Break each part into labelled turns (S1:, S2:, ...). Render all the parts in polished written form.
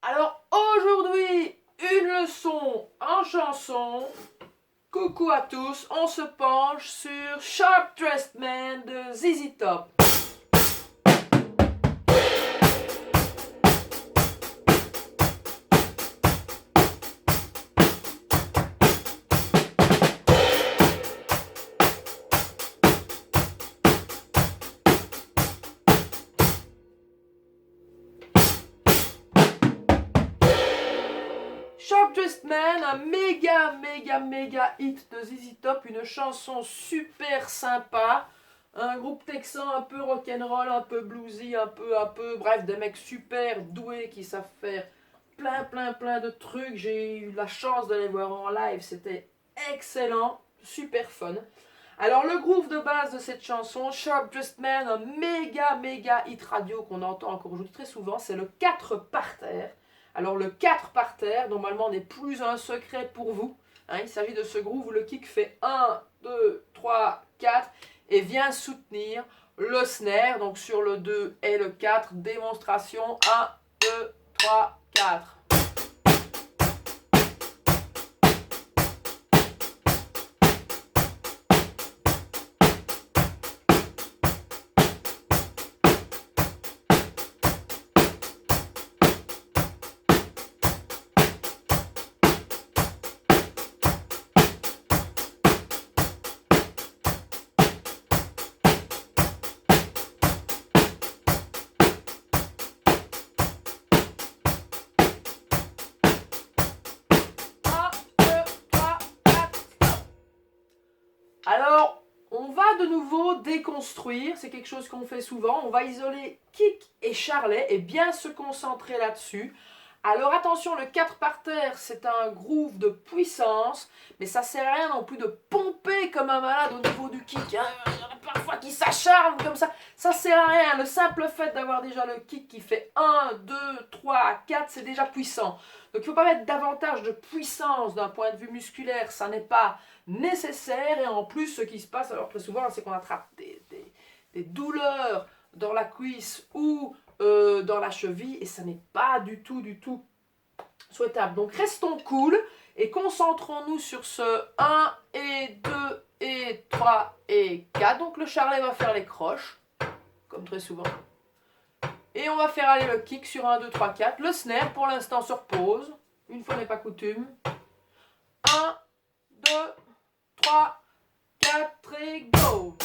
S1: Alors aujourd'hui, une leçon en chanson. Coucou à tous, on se penche sur Sharp Dressed Man de ZZ Top. Sharp Dressed Man, un méga hit de ZZ Top, une chanson super sympa, un groupe texan un peu rock'n'roll, un peu bluesy, bref, des mecs super doués qui savent faire plein de trucs. J'ai eu la chance de les voir en live, c'était excellent, super fun. Alors le groove de base de cette chanson, Sharp Dressed Man, un méga hit radio qu'on entend encore aujourd'hui très souvent, c'est le 4 par terre. Alors le 4 par terre, normalement n'est plus un secret pour vous. Il s'agit de ce groove où le kick fait 1, 2, 3, 4 et vient soutenir le snare. Donc sur le 2 et le 4, démonstration 1, 2, 3, 4. Alors, on va de nouveau déconstruire, c'est quelque chose qu'on fait souvent, on va isoler kick et charlet et bien se concentrer là-dessus. Alors attention, le 4 par terre, c'est un groove de puissance, mais ça sert à rien non plus de pomper comme un malade au niveau du kick. Il y en a parfois qui s'acharnent comme ça sert à rien. Le simple fait d'avoir déjà le kick qui fait 1, 2, 3, 4, c'est déjà puissant. Donc il ne faut pas mettre davantage de puissance d'un point de vue musculaire, ça n'est pas nécessaire. Et en plus, ce qui se passe alors très souvent, c'est qu'on attrape des douleurs dans la cuisse ou dans la cheville, et ça n'est pas du tout souhaitable. Donc restons cool et concentrons-nous sur ce 1 et 2 et 3 et 4. Donc le charlet va faire les croches, comme très souvent. Et on va faire aller le kick sur 1, 2, 3, 4. Le snare, pour l'instant, se repose. Une fois n'est pas coutume. 1, 2, 3, 4 et go!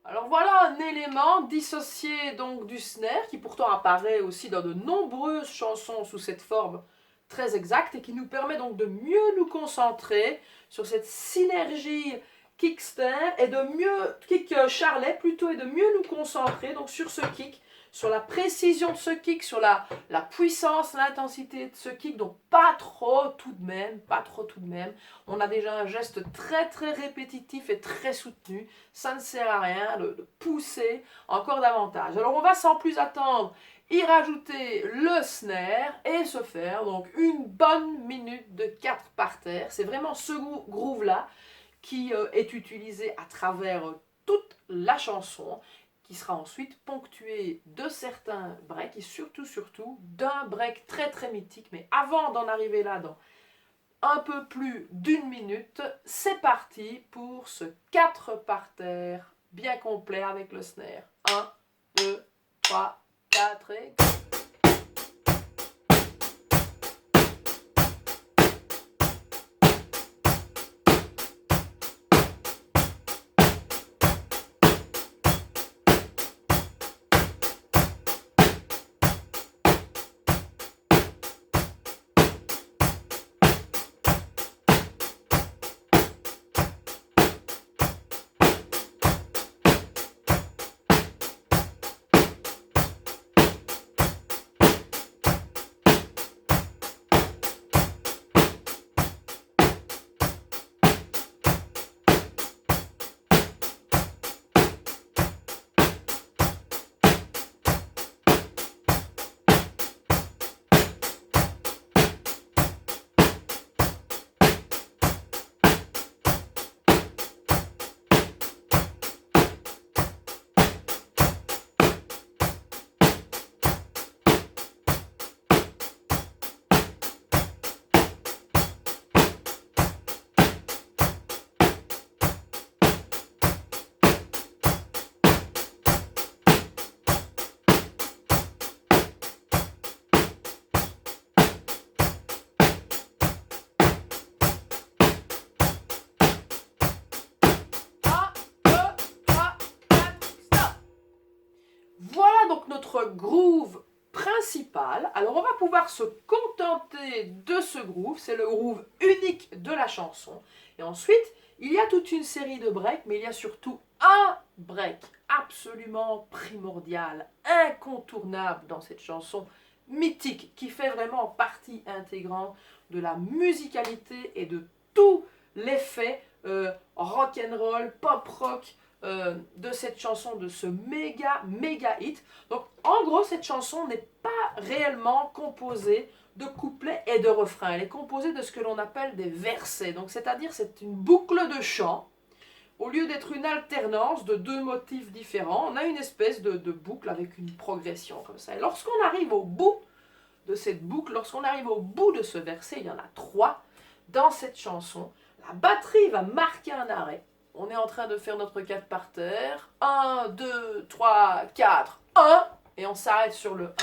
S1: Alors voilà un élément dissocié donc du snare qui pourtant apparaît aussi dans de nombreuses chansons sous cette forme très exacte et qui nous permet donc de mieux nous concentrer sur cette synergie kick snare et de mieux, kick charlet plutôt, et de mieux nous concentrer donc sur ce kick, sur la précision de ce kick, sur la puissance, l'intensité de ce kick, donc pas trop tout de même, pas trop tout de même. On a déjà un geste très très répétitif et très soutenu, ça ne sert à rien de pousser encore davantage. Alors on va sans plus attendre y rajouter le snare et se faire donc une bonne minute de 4 par terre. C'est vraiment ce groove là qui est utilisé à travers toute la chanson, qui sera ensuite ponctué de certains breaks et surtout d'un break très très mythique. Mais avant d'en arriver là dans un peu plus d'une minute, c'est parti pour ce 4 par terre bien complet avec le snare. 1, 2, 3, 4 et... Notre groove principal. Alors on va pouvoir se contenter de ce groove, c'est le groove unique de la chanson. Et ensuite, il y a toute une série de breaks, mais il y a surtout un break absolument primordial, incontournable dans cette chanson mythique, qui fait vraiment partie intégrante de la musicalité et de tout l'effet rock'n'roll, pop rock, de cette chanson, de ce méga hit. Donc en gros, cette chanson n'est pas réellement composée de couplets et de refrains. Elle est composée de ce que l'on appelle des versets. Donc c'est-à-dire c'est une boucle de chant. Au lieu d'être une alternance de deux motifs différents, on a une espèce de boucle avec une progression comme ça. Et lorsqu'on arrive au bout de cette boucle, lorsqu'on arrive au bout de ce verset, il y en a 3 dans cette chanson, la batterie va marquer un arrêt. On est en train de faire notre 4 par terre. 1, 2, 3, 4, 1. Et on s'arrête sur le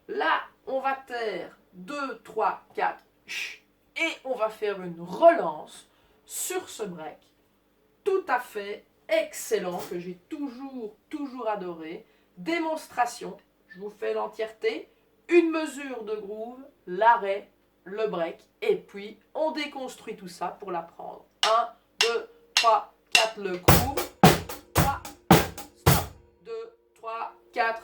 S1: 1. Là, on va taire 2, 3, 4. Et on va faire une relance sur ce break. Tout à fait excellent, que j'ai toujours adoré. Démonstration. Je vous fais l'entièreté. Une mesure de groove, l'arrêt, le break. Et puis, on déconstruit tout ça pour l'apprendre. 1, 2, 3, 4, le groove. 3, 4, stop. 2, 3, 4.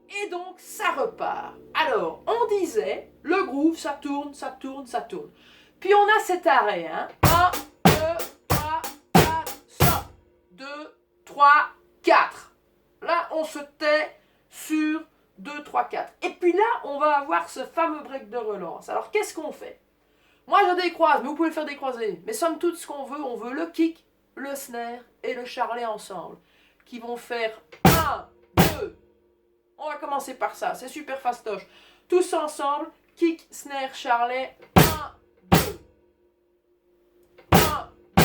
S1: Et donc, ça repart. Alors, on disait, le groove, ça tourne, ça tourne, ça tourne. Puis on a cet arrêt. 1, 2, 3, 4, stop. 2, 3, 4. Là, on se tait sur 2, 3, 4. Et puis là, on va avoir ce fameux break de relance. Alors, qu'est-ce qu'on fait? Moi, je décroise, mais vous pouvez le faire décroiser. Mais somme toute, ce qu'on veut, on veut le kick, le snare et le charlet ensemble, qui vont faire 1, 2. On va commencer par ça, c'est super fastoche. Tous ensemble, kick, snare, charlet. 1, 2. 1, 2.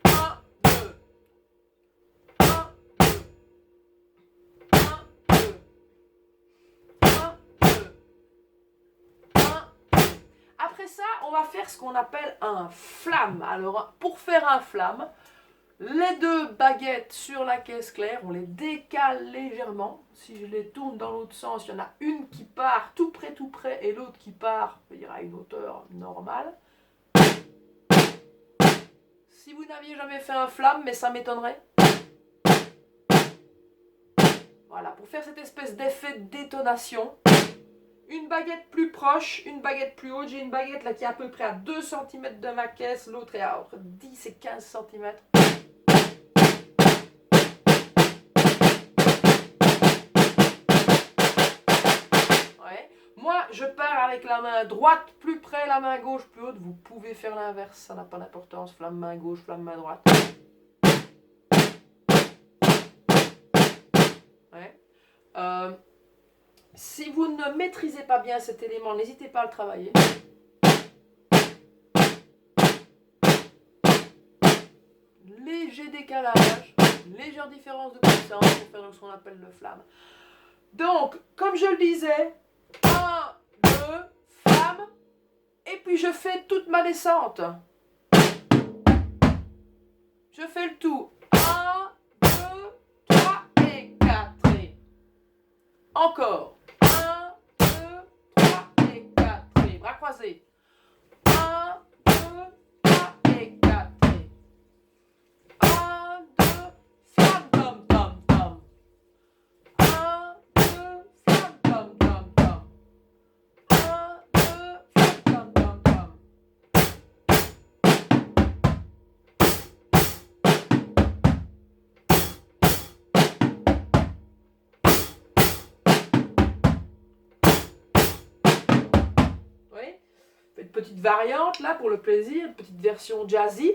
S1: 1, 2. 1, 2. 1, 2. 1, 2. 1, 2. Après ça, on va faire ce qu'on appelle un flamme. Alors, pour faire un flamme, Les deux baguettes sur la caisse claire, on les décale légèrement. Si je les tourne dans l'autre sens, il y en a une qui part tout près et l'autre qui part, on va dire, à une hauteur normale. Si vous n'aviez jamais fait un flamme, mais ça m'étonnerait. Voilà, pour faire cette espèce d'effet de détonation. Une baguette plus proche, une baguette plus haute. J'ai une baguette là qui est à peu près à 2 cm de ma caisse, l'autre est à entre 10 et 15 cm. Ouais. Moi, je pars avec la main droite plus près, la main gauche plus haute. Vous pouvez faire l'inverse, ça n'a pas d'importance. Flamme main gauche, flamme main droite. Ouais. Si vous ne maîtrisez pas bien cet élément, n'hésitez pas à le travailler. Léger décalage, légère différence de puissance pour faire ce qu'on appelle le flamme. Donc, comme je le disais, 1, 2, flamme, et puis je fais toute ma descente. Je fais le tout. 1, 2, 3 et 4. Et encore. 1, 2, 3 et 4. Et bras croisés. 1, 2, 3 et 4. Et 1, 2, flamme, tom, tom, tom. 1, 2, flamme, tom, tom, tom. 1, 2, flamme, tom, tom, tom. Oui, une petite variante là pour le plaisir, une petite version jazzy.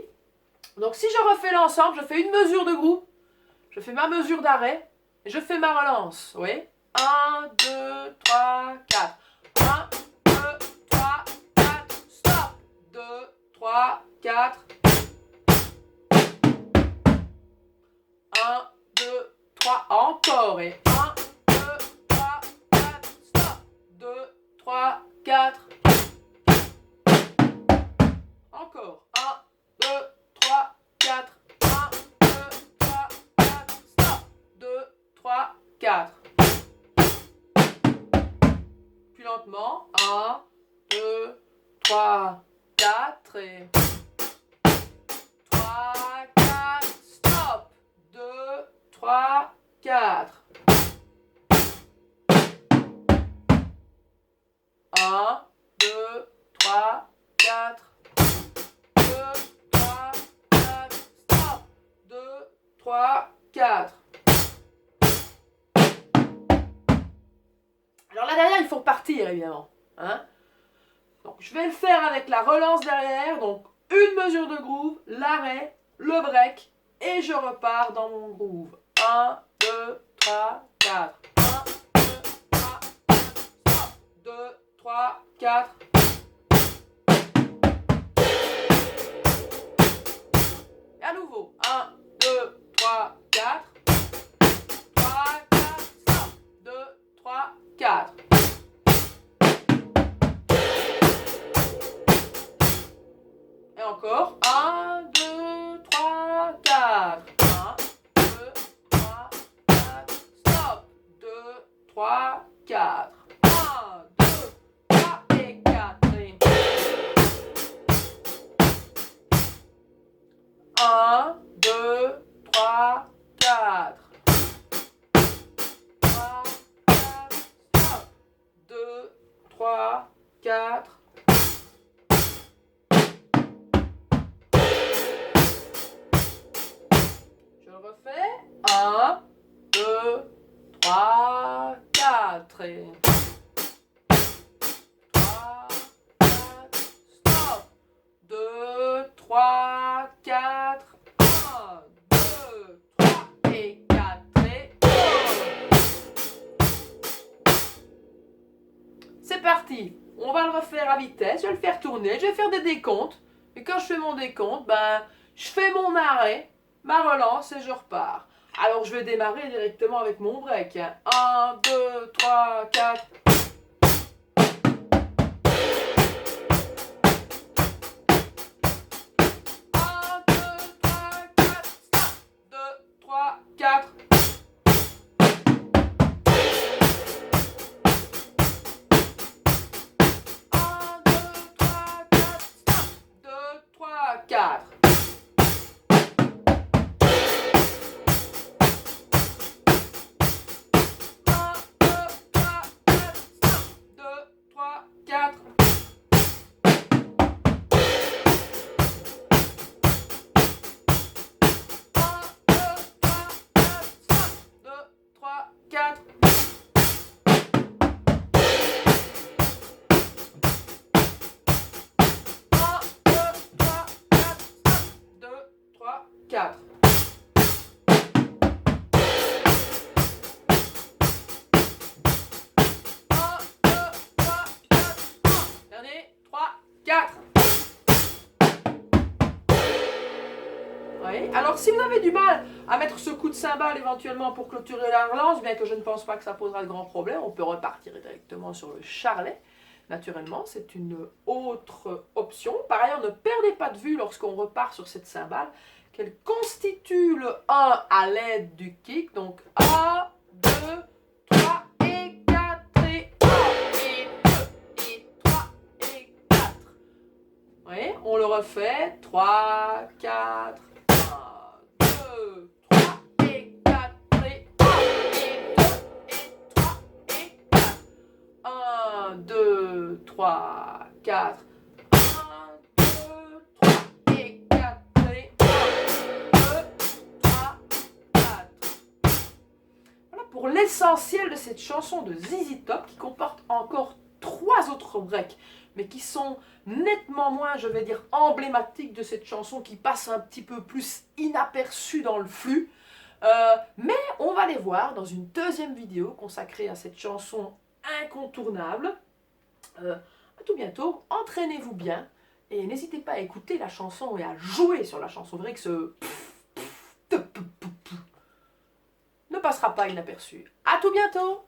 S1: Donc si je refais l'ensemble, je fais une mesure de groupe, je fais ma mesure d'arrêt, et je fais ma relance. Oui, 1, 2, 3, 4. 1, 2, 3, 4, stop. 2, 3, 4. 1, 2, 3, encore. Et 1, 2, 3, 4, stop. 2, 3, 4. Encore. 1, 2, 3, 4. 1, 2, 3, 4. Stop. 2, 3, 4. Plus lentement. 1, 2, 3, 4. Et 3, 4. Stop. 2, 3, 4. 1, 2, 3, 4. 2, 3, 4, stop. 2, 3, 4. Alors là derrière, il faut repartir évidemment. Hein? Donc je vais le faire avec la relance derrière. Donc une mesure de groove, l'arrêt, le break. Et je repars dans mon groove. 1, 2, 3, 4. 1, 2, 3, 4, stop. 2, 3, 4. Et à nouveau. 1, 2, 3, 4. 3, 4, stop. 2, 3, 4. Et encore. 1, 2, 3, 4. 1, 2, 3, 4. Stop. 2, 3, 4. 1, 2, 3 et 4. Et 1, 2, 3, 4. 3, 4, stop. 2, 3, 4. Je le refais. 1, 2, 3, 4. Et 3, 4, stop. 2, 3, 4. 1, 2, 3 et 4. Et c'est parti. On va le refaire à vitesse. Je vais le faire tourner. Je vais faire des décomptes. Et quand je fais mon décompte, ben, je fais mon arrêt, ma relance et je repars. Alors je vais démarrer directement avec mon break. 1, 2, 3, 4. 1, 2, 3, 4, stop. 4. Dernier, 3, 4. Oui. Alors si vous avez du mal à mettre ce coup de cymbale éventuellement pour clôturer la relance, bien que je ne pense pas que ça posera de grands problèmes, on peut repartir directement sur le charlet. Naturellement, c'est une autre option. Par ailleurs, ne perdez pas de vue lorsqu'on repart sur cette cymbale qu'elle constitue le 1 à l'aide du kick. Donc 1, 2, 3 et 4 et 1 et 2 et 3 et 4. Oui, on le refait. 3, 4, 1, 2, 3 et 4 et 1 et 2 et 3 et 4. 1, 2, 3, 4. 1, 2, 3 et 4 et 1, 2, 3, 4. Voilà pour l'essentiel de cette chanson de ZZ Top qui comporte encore 3 autres breaks, mais qui sont nettement moins, je vais dire, emblématiques de cette chanson qui passe un petit peu plus inaperçue dans le flux. Mais on va les voir dans une deuxième vidéo consacrée à cette chanson incontournable. À tout bientôt, entraînez-vous bien et n'hésitez pas à écouter la chanson et à jouer sur la chanson. Vous verrez que ce ne passera pas inaperçu. À tout bientôt!